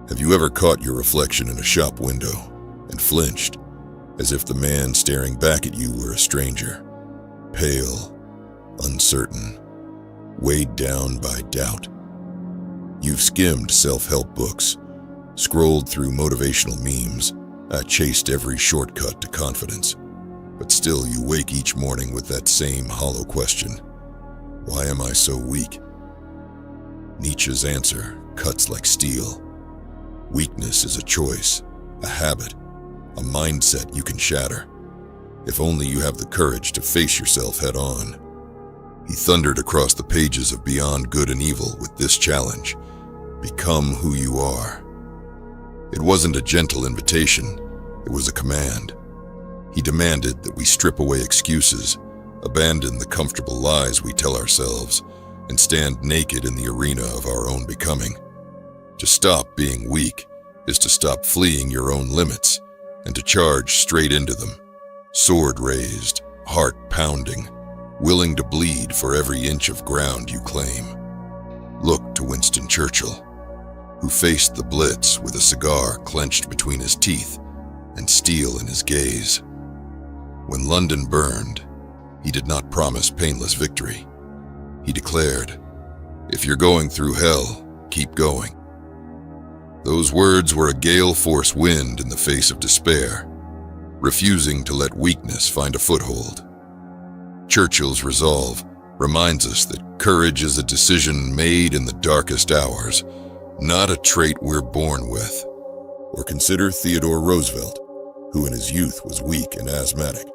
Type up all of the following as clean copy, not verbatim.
Have you ever caught your reflection in a shop window and flinched, as if the man staring back at you were a stranger, pale, uncertain, weighed down by doubt? You've skimmed self-help books, scrolled through motivational memes, chased every shortcut to confidence, but still you wake each morning with that same hollow question: why am I so weak? Nietzsche's answer cuts like steel. Weakness is a choice, a habit, a mindset you can shatter, if only you have the courage to face yourself head on. He thundered across the pages of Beyond Good and Evil with this challenge: become who you are. It wasn't a gentle invitation, it was a command. He demanded that we strip away excuses, abandon the comfortable lies we tell ourselves, and stand naked in the arena of our own becoming. To stop being weak is to stop fleeing your own limits and to charge straight into them, sword raised, heart pounding, willing to bleed for every inch of ground you claim. Look to Winston Churchill, who faced the Blitz with a cigar clenched between his teeth and steel in his gaze. When London burned, he did not promise painless victory. He declared, "If you're going through hell, keep going." Those words were a gale-force wind in the face of despair, refusing to let weakness find a foothold. Churchill's resolve reminds us that courage is a decision made in the darkest hours, not a trait we're born with. Or consider Theodore Roosevelt, who in his youth was weak and asthmatic,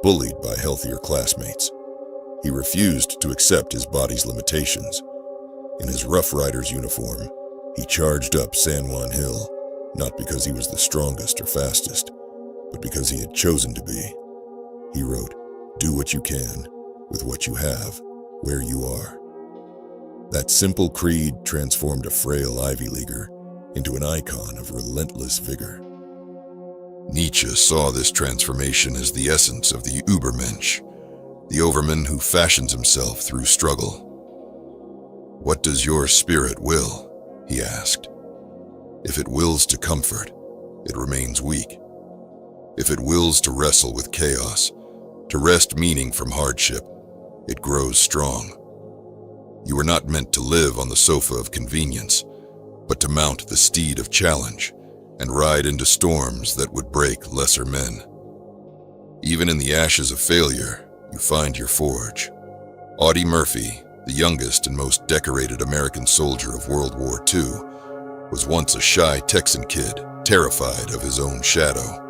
bullied by healthier classmates. He refused to accept his body's limitations. In his Rough Rider's uniform, he charged up San Juan Hill, not because he was the strongest or fastest, but because he had chosen to be. He wrote, "Do what you can, with what you have, where you are." That simple creed transformed a frail Ivy Leaguer into an icon of relentless vigor. Nietzsche saw this transformation as the essence of the Übermensch, the overman who fashions himself through struggle. "What does your spirit will?" he asked. "If it wills to comfort, it remains weak. If it wills to wrestle with chaos, to wrest meaning from hardship, it grows strong. You were not meant to live on the sofa of convenience, but to mount the steed of challenge and ride into storms that would break lesser men. Even in the ashes of failure, you find your forge." Audie Murphy, the youngest and most decorated American soldier of World War II, was once a shy Texan kid, terrified of his own shadow.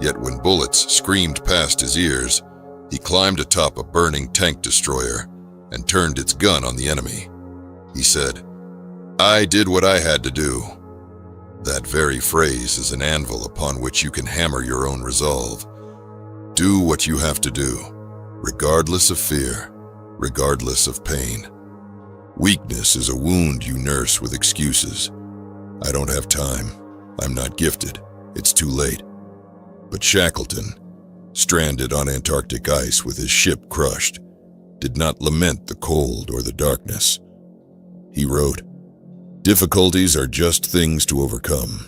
Yet when bullets screamed past his ears, he climbed atop a burning tank destroyer and turned its gun on the enemy. He said, "I did what I had to do." That very phrase is an anvil upon which you can hammer your own resolve. Do what you have to do, regardless of fear, regardless of pain. Weakness is a wound you nurse with excuses. "I don't have time. I'm not gifted. It's too late." But Shackleton, stranded on Antarctic ice with his ship crushed, did not lament the cold or the darkness. He wrote, "Difficulties are just things to overcome."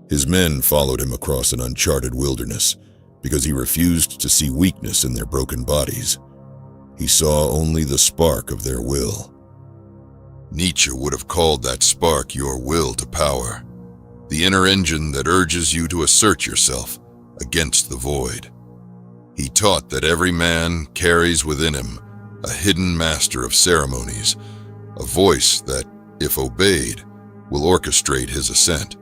His men followed him across an uncharted wilderness because he refused to see weakness in their broken bodies. He saw only the spark of their will. Nietzsche would have called that spark your will to power, the inner engine that urges you to assert yourself against the void. He taught that every man carries within him a hidden master of ceremonies, a voice that, if obeyed, will orchestrate his ascent.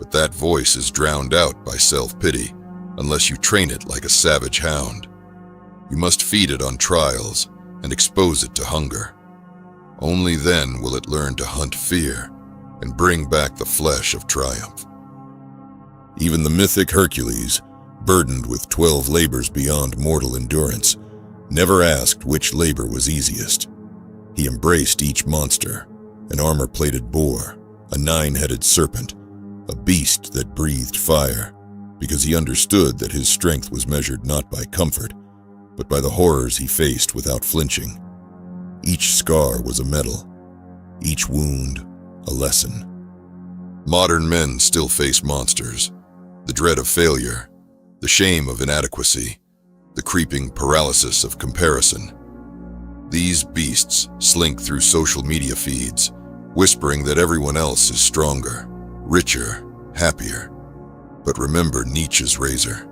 But that voice is drowned out by self-pity unless you train it like a savage hound. You must feed it on trials and expose it to hunger. Only then will it learn to hunt fear and bring back the flesh of triumph. Even the mythic Hercules, burdened with 12 labors beyond mortal endurance, never asked which labor was easiest. He embraced each monster, an armor-plated boar, a 9-headed serpent, a beast that breathed fire, because he understood that his strength was measured not by comfort, but by the horrors he faced without flinching. Each scar was a medal, each wound a lesson. Modern men still face monsters: the dread of failure, the shame of inadequacy, the creeping paralysis of comparison. These beasts slink through social media feeds, whispering that everyone else is stronger, richer, happier. But remember Nietzsche's razor.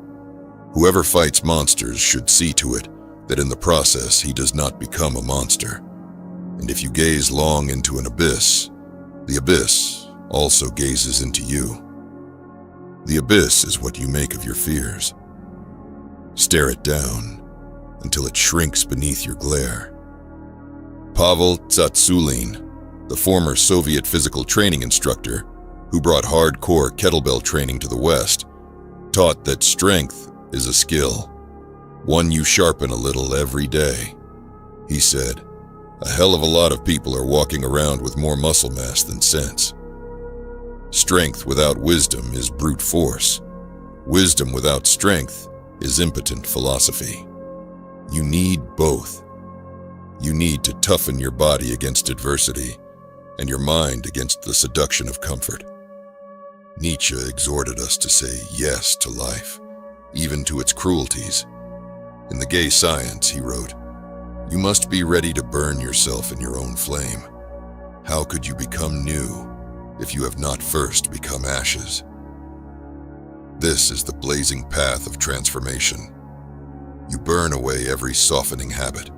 Whoever fights monsters should see to it that in the process he does not become a monster. And if you gaze long into an abyss, the abyss also gazes into you. The abyss is what you make of your fears. Stare it down until it shrinks beneath your glare. Pavel Tsatsouline, the former Soviet physical training instructor who brought hardcore kettlebell training to the West, taught that strength is a skill, one you sharpen a little every day. He said, "A hell of a lot of people are walking around with more muscle mass than sense. Strength without wisdom is brute force. Wisdom without strength is impotent philosophy. You need both. You need to toughen your body against adversity and your mind against the seduction of comfort." Nietzsche exhorted us to say yes to life, even to its cruelties. In The Gay Science, he wrote, "You must be ready to burn yourself in your own flame. How could you become new if you have not first become ashes?" This is the blazing path of transformation. You burn away every softening habit,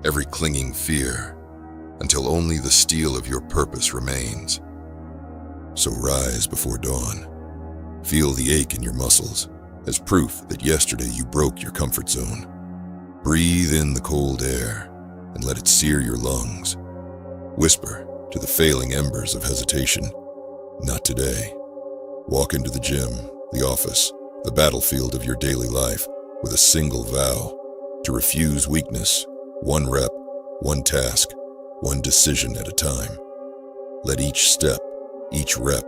every clinging fear, until only the steel of your purpose remains. So rise before dawn. Feel the ache in your muscles as proof that yesterday you broke your comfort zone. Breathe in the cold air and let it sear your lungs. Whisper to the failing embers of hesitation, "Not today." Walk into the gym, the office, the battlefield of your daily life with a single vow: to refuse weakness, one rep, one task, one decision at a time. Let each step, each rep,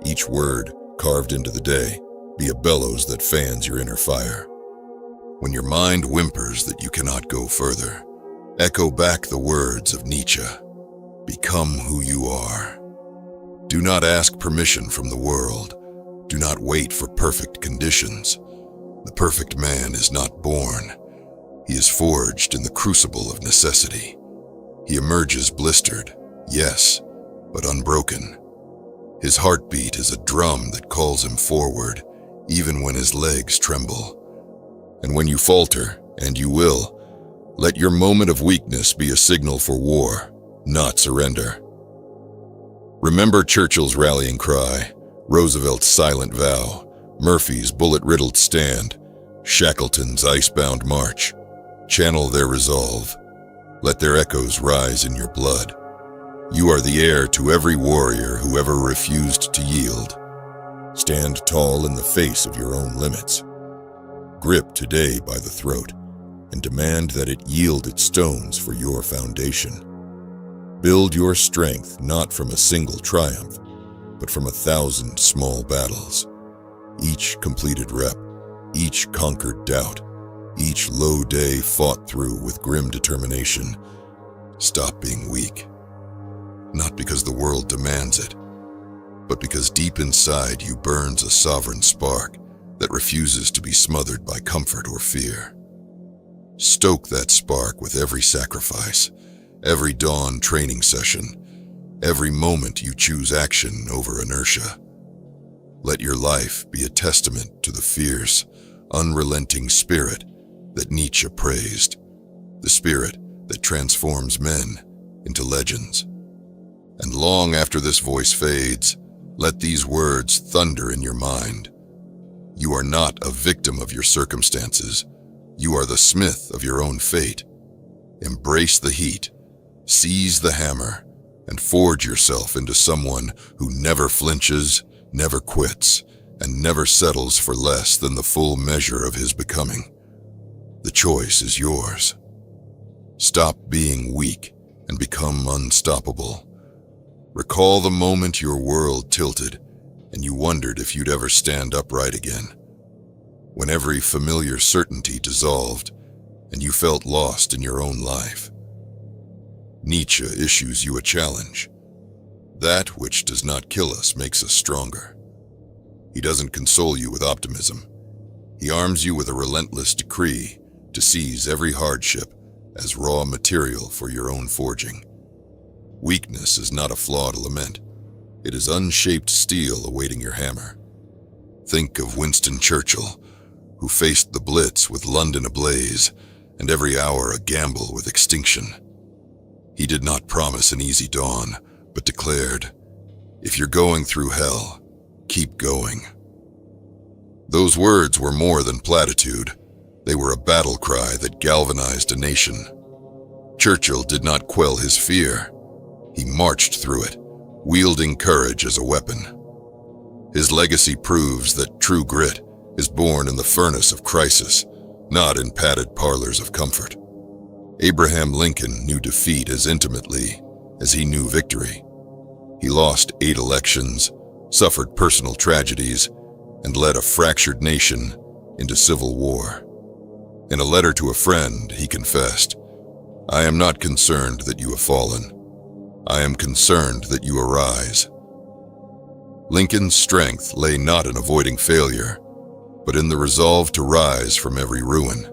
each word carved into the day be a bellows that fans your inner fire. When your mind whimpers that you cannot go further, echo back the words of Nietzsche: "Become who you are." Do not ask permission from the world. Do not wait for perfect conditions. The perfect man is not born. He is forged in the crucible of necessity. He emerges blistered, yes, but unbroken. His heartbeat is a drum that calls him forward, even when his legs tremble. And when you falter, and you will, let your moment of weakness be a signal for war, not surrender. Remember Churchill's rallying cry, Roosevelt's silent vow, Murphy's bullet-riddled stand, Shackleton's icebound march. Channel their resolve. Let their echoes rise in your blood. You are the heir to every warrior who ever refused to yield. Stand tall in the face of your own limits. Grip today by the throat and demand that it yield its stones for your foundation. Build your strength not from a single triumph, but from 1,000 small battles. Each completed rep, each conquered doubt, each low day fought through with grim determination. Stop being weak. Not because the world demands it, but because deep inside you burns a sovereign spark that refuses to be smothered by comfort or fear. Stoke that spark with every sacrifice, every dawn training session, every moment you choose action over inertia. Let your life be a testament to the fierce, unrelenting spirit that Nietzsche praised, the spirit that transforms men into legends. And long after this voice fades, let these words thunder in your mind. You are not a victim of your circumstances. You are the smith of your own fate. Embrace the heat, seize the hammer, and forge yourself into someone who never flinches, never quits, and never settles for less than the full measure of his becoming. The choice is yours. Stop being weak and become unstoppable. Recall the moment your world tilted and you wondered if you'd ever stand upright again. When every familiar certainty dissolved and you felt lost in your own life. Nietzsche issues you a challenge. That which does not kill us makes us stronger. He doesn't console you with optimism. He arms you with a relentless decree to seize every hardship as raw material for your own forging. Weakness is not a flaw to lament. It is unshaped steel awaiting your hammer. Think of Winston Churchill, who faced the Blitz with London ablaze and every hour a gamble with extinction. He did not promise an easy dawn, but declared, "If you're going through hell, keep going." Those words were more than platitude. They were a battle cry that galvanized a nation. Churchill did not quell his fear. He marched through it, wielding courage as a weapon. His legacy proves that true grit is born in the furnace of crisis, not in padded parlors of comfort. Abraham Lincoln knew defeat as intimately as he knew victory. He lost 8 elections, suffered personal tragedies, and led a fractured nation into civil war. In a letter to a friend, he confessed, "I am not concerned that you have fallen. I am concerned that you arise." Lincoln's strength lay not in avoiding failure, but in the resolve to rise from every ruin.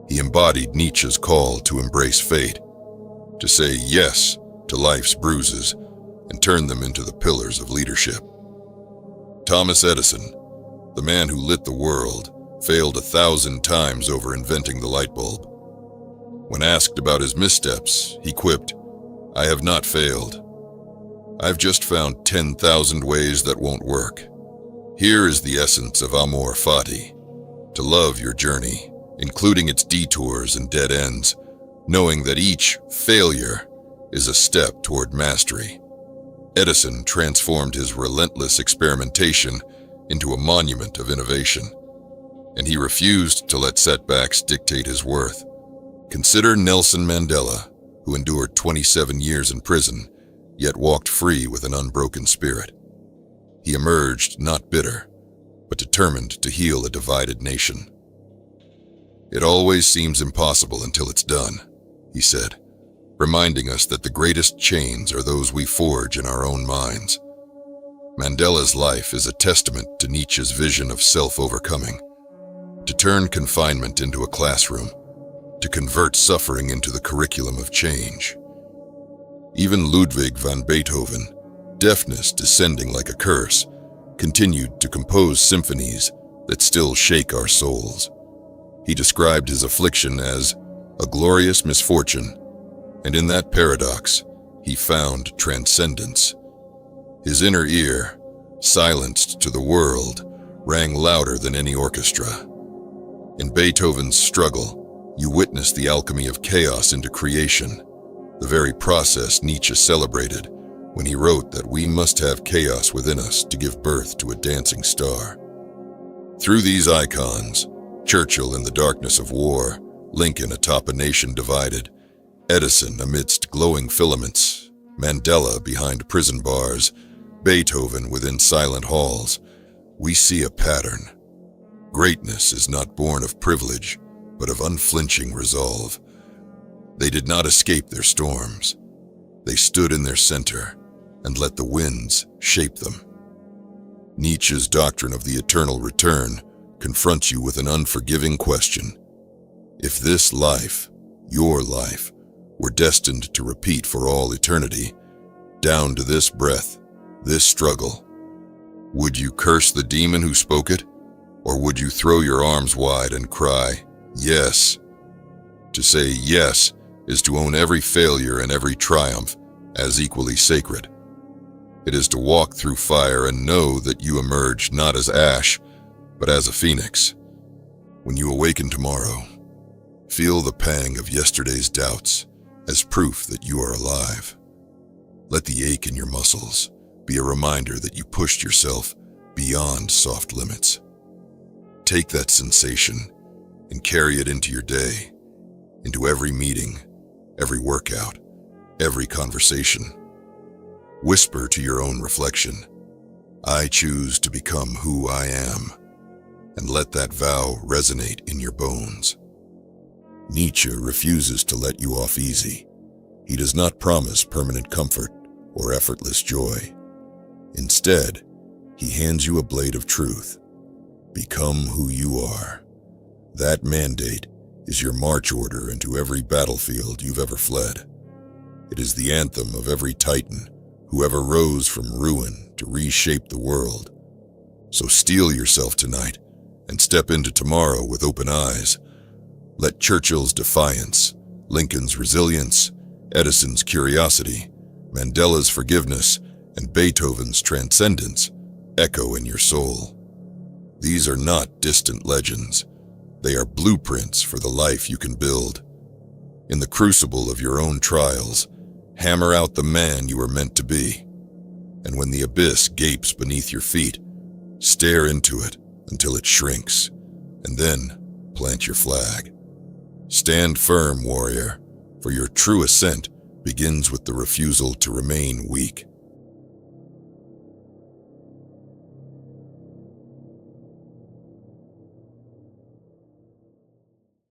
He embodied Nietzsche's call to embrace fate, to say yes to life's bruises and turn them into the pillars of leadership. Thomas Edison, the man who lit the world, failed 1,000 times over inventing the light bulb. When asked about his missteps, he quipped, "I have not failed. I've just found 10,000 ways that won't work." Here is the essence of amor fati, to love your journey, including its detours and dead ends, knowing that each failure is a step toward mastery. Edison transformed his relentless experimentation into a monument of innovation, and he refused to let setbacks dictate his worth. Consider Nelson Mandela, who endured 27 years in prison, yet walked free with an unbroken spirit. He emerged not bitter, but determined to heal a divided nation. "It always seems impossible until it's done," he said, reminding us that the greatest chains are those we forge in our own minds. Mandela's life is a testament to Nietzsche's vision of self-overcoming, to turn confinement into a classroom, to convert suffering into the curriculum of change. Even Ludwig van Beethoven, deafness descending like a curse, continued to compose symphonies that still shake our souls. He described his affliction as a glorious misfortune, and in that paradox, he found transcendence. His inner ear, silenced to the world, rang louder than any orchestra. In Beethoven's struggle, you witness the alchemy of chaos into creation, the very process Nietzsche celebrated when he wrote that we must have chaos within us to give birth to a dancing star. Through these icons, Churchill in the darkness of war, Lincoln atop a nation divided, Edison amidst glowing filaments, Mandela behind prison bars, Beethoven within silent halls, we see a pattern. Greatness is not born of privilege, but of unflinching resolve. They did not escape their storms. They stood in their center and let the winds shape them. Nietzsche's doctrine of the eternal return confronts you with an unforgiving question. If this life, your life, were destined to repeat for all eternity, down to this breath, this struggle, would you curse the demon who spoke it, or would you throw your arms wide and cry, yes? To say yes is to own every failure and every triumph as equally sacred. It is to walk through fire and know that you emerge not as ash, but as a phoenix. When you awaken tomorrow, feel the pang of yesterday's doubts as proof that you are alive. Let the ache in your muscles be a reminder that you pushed yourself beyond soft limits. Take that sensation and carry it into your day, into every meeting, every workout, every conversation. Whisper to your own reflection, I choose to become who I am, and let that vow resonate in your bones. Nietzsche refuses to let you off easy. He does not promise permanent comfort, or effortless joy. Instead, he hands you a blade of truth. Become who you are. That mandate is your march order into every battlefield you've ever fled. It is the anthem of every titan who ever rose from ruin to reshape the world. So steel yourself tonight and step into tomorrow with open eyes. Let Churchill's defiance, Lincoln's resilience, Edison's curiosity, Mandela's forgiveness, and Beethoven's transcendence echo in your soul. These are not distant legends. They are blueprints for the life you can build. In the crucible of your own trials, hammer out the man you are meant to be. And when the abyss gapes beneath your feet, stare into it until it shrinks, and then plant your flag. Stand firm, warrior, for your true ascent begins with the refusal to remain weak.